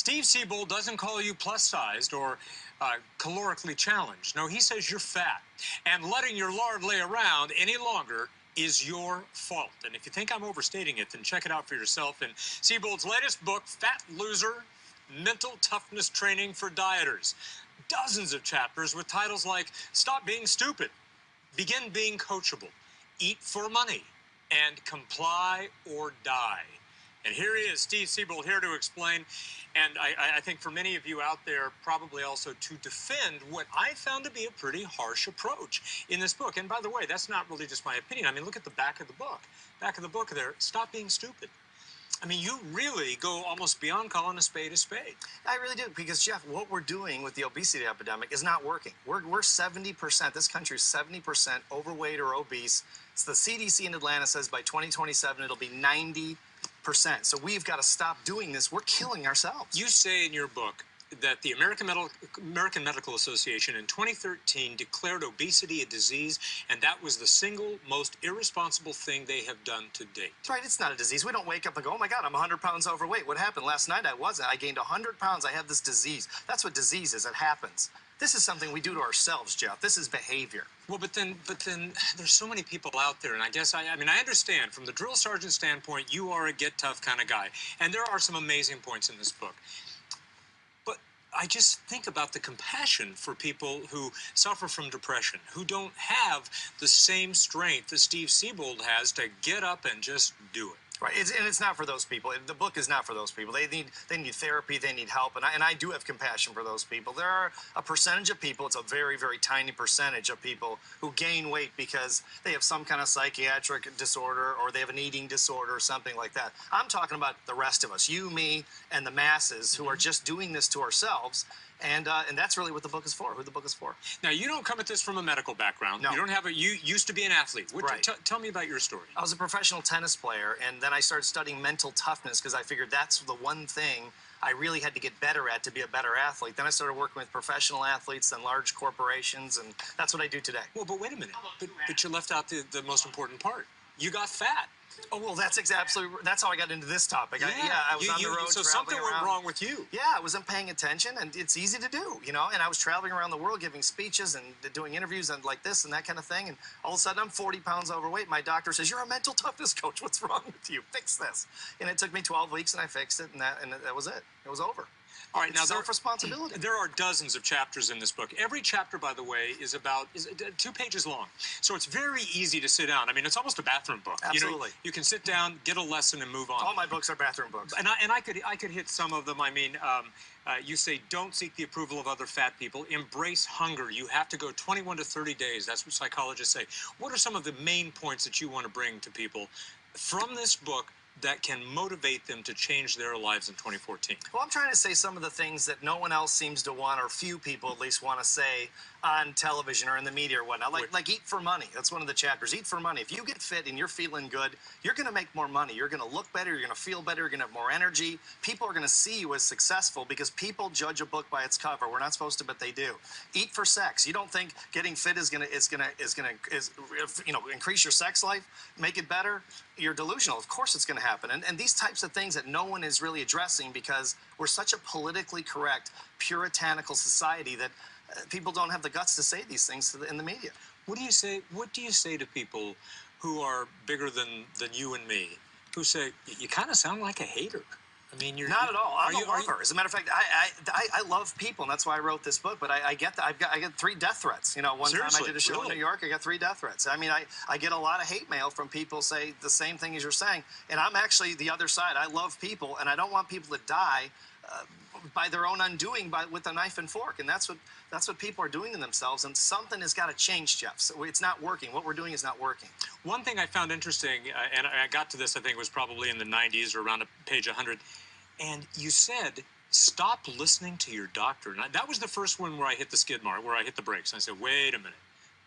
Steve Siebold doesn't call you plus-sized or calorically challenged. No, he says you're fat. And letting your lard lay around any longer is your fault. And if you think I'm overstating it, then check it out for yourself in Siebold's latest book, Fat Loser, Mental Toughness Training for Dieters. Dozens of chapters with titles like Stop Being Stupid, Begin Being Coachable, Eat for Money, and Comply or Die. And here he is, Steve Siebold, here to explain, and I think for many of you out there, probably also to defend what I found to be a pretty harsh approach in this book. And by the way, that's not really just my opinion. I mean, look at the back of the book. Back of the book there, Stop Being Stupid. I mean, you really go almost beyond calling a spade a spade. I really do, because, Jeff, what we're doing with the obesity epidemic is not working. We're 70%, this country's 70% overweight or obese. So the CDC in Atlanta says by 2027 it'll be 90%. So we've got to stop doing this. We're killing ourselves. You say in your book that the American Medical Association in 2013 declared obesity a disease, and that was the single most irresponsible thing they have done to date. That's right. It's not a disease. We don't wake up and go, oh my God, I'm 100 pounds overweight. What happened? Last night I wasn't. I gained 100 pounds. I have this disease. That's what disease is. It happens. This is something we do to ourselves, Jeff. This is behavior. Well, but then there's so many people out there, and I guess, I mean, I understand from the drill sergeant standpoint, you are a get tough kind of guy, and there are some amazing points in this book. But I just think about the compassion for people who suffer from depression, who don't have the same strength that Steve Siebold has to get up and just do it. Right, and it's not for those people. The book is not for those people. They need therapy. They need help, and I do have compassion for those people. There are a percentage of people. It's a very, very tiny percentage of people who gain weight because they have some kind of psychiatric disorder or they have an eating disorder or something like that. I'm talking about the rest of us, you, me, and the masses who are just doing this to ourselves. And that's really what the book is for, who the book is for. Now, you don't come at this from a medical background. No. You don't have you used to be an athlete. Right. Tell me about your story. I was a professional tennis player, and then I started studying mental toughness because I figured that's the one thing I really had to get better at to be a better athlete. Then I started working with professional athletes and large corporations, and that's what I do today. Well, but wait a minute. But you left out the most important part. You got fat. Oh, well, that's how I got into this topic. Yeah, I was on the road so traveling something around. went wrong with you. Yeah, I wasn't paying attention, and it's easy to do, you know, and I was traveling around the world giving speeches and doing interviews and like this and that kind of thing, and all of a sudden I'm 40 pounds overweight. My doctor says, you're a mental toughness coach. What's wrong with you? Fix this. And it took me 12 weeks, and I fixed it, and that was it. It was over. All right, now self-responsibility. There are dozens of chapters in this book. Every chapter, by the way, is 2 pages long. So it's very easy to sit down. I mean, it's almost a bathroom book. Absolutely. You know, you can sit down, get a lesson, and move on. All my books are bathroom books. And I could hit some of them. I mean, you say don't seek the approval of other fat people. Embrace hunger. You have to go 21 to 30 days. That's what psychologists say. What are some of the main points that you want to bring to people from this book that can motivate them to change their lives in 2014? Well, I'm trying to say some of the things that no one else seems to want, or few people at least want to say on television or in the media or whatnot. Like eat for money. That's one of the chapters. Eat for money. If you get fit and you're feeling good, you're going to make more money. You're going to look better. You're going to feel better. You're going to have more energy. People are going to see you as successful because people judge a book by its cover. We're not supposed to, but they do. Eat for sex. You don't think getting fit is going to increase your sex life, make it better? You're delusional. Of course it's going to happen. And these types of things that no one is really addressing because we're such a politically correct, puritanical society that people don't have the guts to say these things in the media. What do you say? What do you say to people who are bigger than you and me, who say you kind of sound like a hater? I mean, you're not at all. I'm a lover. As a matter of fact, I love people, and that's why I wrote this book. But I get 3 death threats. You know, one time I did a show in New York, I got 3 death threats. I mean, I get a lot of hate mail from people say the same thing as you're saying, and I'm actually the other side. I love people, and I don't want people to die by their own undoing with a knife and fork, and that's what people are doing to themselves, and something has got to change, Jeff. So it's not working. What we're doing is not working. One thing I found interesting, and I got to this, I think it was probably in the 90s or around page 100, and you said, stop listening to your doctor. And that was the first one where I hit the skid mark, where I hit the brakes. And I said, wait a minute.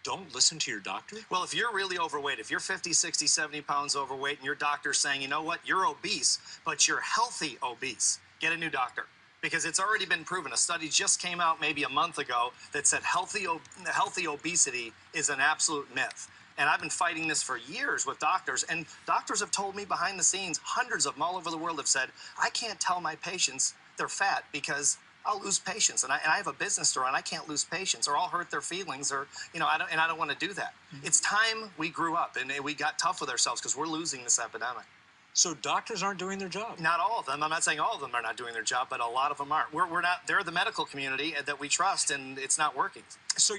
Don't listen to your doctor? Well, if you're really overweight, if you're 50, 60, 70 pounds overweight, and your doctor's saying, you know what, you're obese, but you're healthy obese, get a new doctor. Because it's already been proven. A study just came out maybe a month ago that said healthy obesity is an absolute myth. And I've been fighting this for years with doctors, and doctors have told me behind the scenes, hundreds of them all over the world have said, I can't tell my patients they're fat because I'll lose patience, and I have a business to run. I can't lose patience, or I'll hurt their feelings, or I don't want to do that. It's time we grew up and we got tough with ourselves because we're losing this epidemic. So doctors aren't doing their job. Not all of them. I'm not saying all of them are not doing their job, but a lot of them aren't. We're not. They're the medical community that we trust, and it's not working. So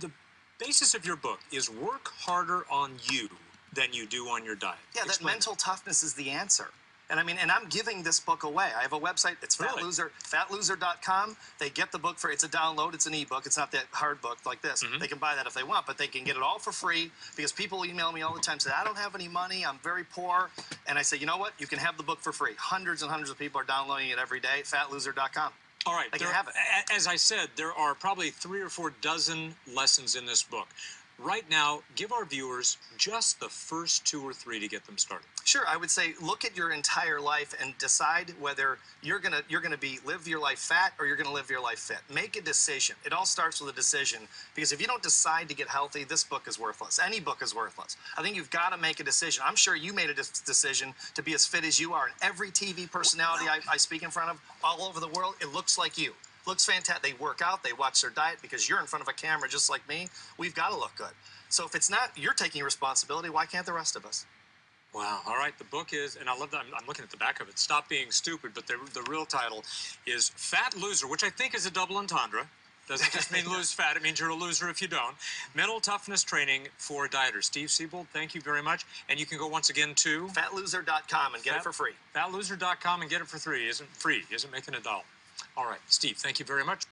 the basis of your book is work harder on you than you do on your diet. Yeah, that Explain mental toughness is the answer. And I'm giving this book away. I have a website. It's Really? fatloser.com. They get the book for, it's a download. It's an ebook. It's not that hard book like this. They can buy that if they want, but they can get it all for free because people email me all the time, say, I don't have any money. I'm very poor. And I say, you know what? You can have the book for free. Hundreds and hundreds of people are downloading it every day. Fatloser.com. All right. They can have it. As I said, there are probably 3 or 4 dozen lessons in this book. Right now, give our viewers just the first 2 or 3 to get them started. Sure, I would say look at your entire life and decide whether you're gonna live your life fat or you're gonna live your life fit. Make a decision. It all starts with a decision, because if you don't decide to get healthy, this book is worthless. Any book is worthless. I think you've got to make a decision. I'm sure you made a decision to be as fit as you are. And every TV personality I speak in front of all over the world, it looks like you. Looks fantastic. They work out, they watch their diet, because you're in front of a camera just like me. We've got to look good. So if it's not, you're taking responsibility, why can't the rest of us? Wow. All right. The book is, and I love that. I'm looking at the back of it. Stop Being Stupid. But the real title is Fat Loser, which I think is a double entendre. Doesn't just mean lose fat. It means you're a loser if you don't. Mental toughness training for dieters. Steve Siebold, thank you very much. And you can go once again to fatloser.com and get it for free. Fatloser.com and get it for free. Isn't making a dollar. All right. Steve, thank you very much.